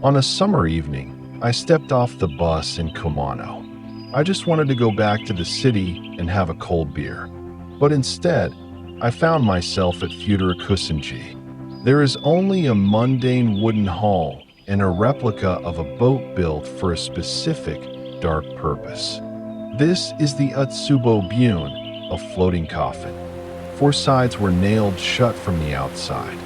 On a summer evening, I stepped off the bus in Kumano. I just wanted to go back to the city and have a cold beer. But instead, I found myself at Fudarakusan-ji. There is only a mundane wooden hall and a replica of a boat built for a specific dark purpose. This is the utsubo-bune, a floating coffin. 4 sides were nailed shut from the outside.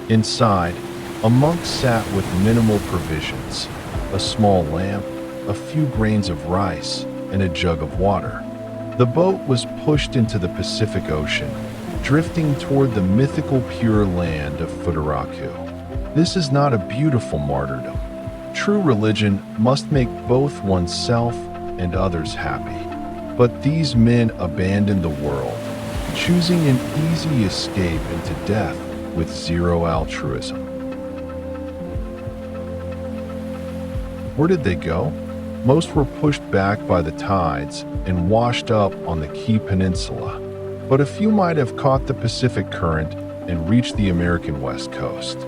Inside, a monk sat with minimal provisions, a small lamp, a few grains of rice, and a jug of water. The boat was pushed into the Pacific Ocean, drifting toward the mythical pure land of Fudaraku. This is not a beautiful martyrdom. True religion must make both oneself and others happy. But these men abandoned the world, choosing an easy escape into death with zero altruism. Where did they go? Most were pushed back by the tides and washed up on the Key Peninsula, but a few might have caught the Pacific Current and reached the American West Coast.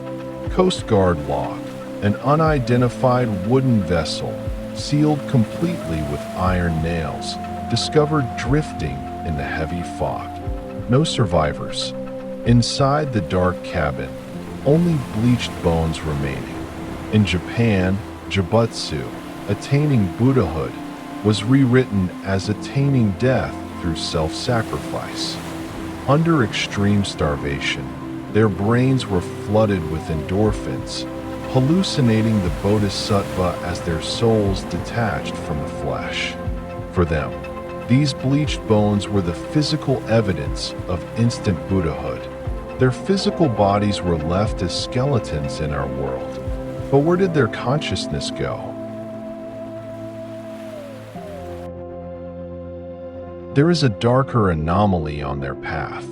Coast Guard log, an unidentified wooden vessel, sealed completely with iron nails, discovered drifting in the heavy fog. No survivors. Inside the dark cabin, only bleached bones remaining. In Japan, Jibutsu, attaining Buddhahood, was rewritten as attaining death through self-sacrifice. Under extreme starvation, their brains were flooded with endorphins, hallucinating the Bodhisattva as their souls detached from the flesh. For them, these bleached bones were the physical evidence of instant Buddhahood. Their physical bodies were left as skeletons in our world. But where did their consciousness go? There is a darker anomaly on their path.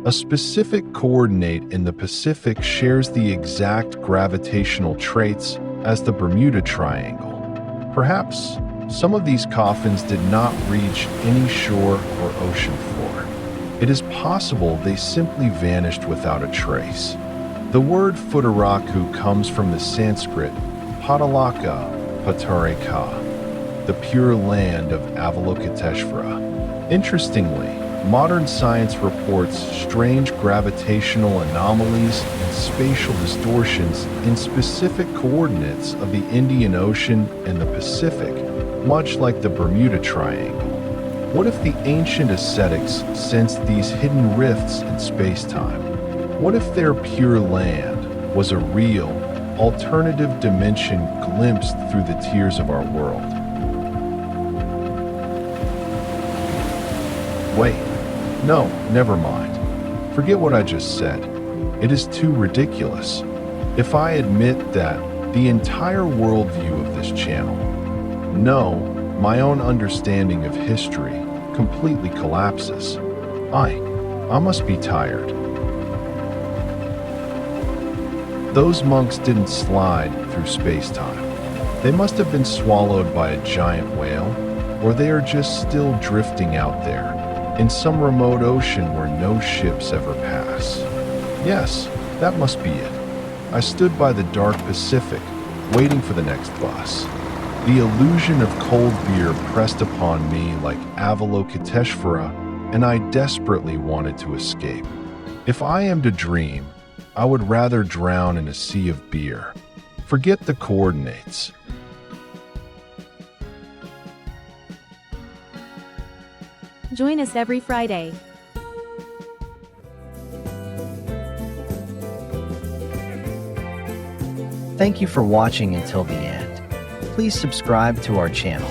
A specific coordinate in the Pacific shares the exact gravitational traits as the Bermuda Triangle. Perhaps some of these coffins did not reach any shore or ocean floor. It is possible they simply vanished without a trace. The word Fudaraku comes from the Sanskrit Potalaka, the pure land of Avalokiteshvara. Interestingly, modern science reports strange gravitational anomalies and spatial distortions in specific coordinates of the Indian Ocean and the Pacific, much like the Bermuda Triangle. What if the ancient ascetics sensed these hidden rifts in space-time? What if their pure land was a real, alternative dimension glimpsed through the tears of our world? Wait, no, never mind. Forget what I just said. It is too ridiculous. If I admit that the entire worldview of this channel, no, my own understanding of history completely collapses. I must be tired. Those monks didn't slide through space-time. They must have been swallowed by a giant whale, or they are just still drifting out there in some remote ocean where no ships ever pass. Yes, that must be it. I stood by the dark Pacific, waiting for the next bus. The illusion of cold beer pressed upon me like Avalokiteshvara, and I desperately wanted to escape. If I am to dream, I would rather drown in a sea of beer. Forget the coordinates. Join us every Friday. Thank you for watching until the end. Please subscribe to our channel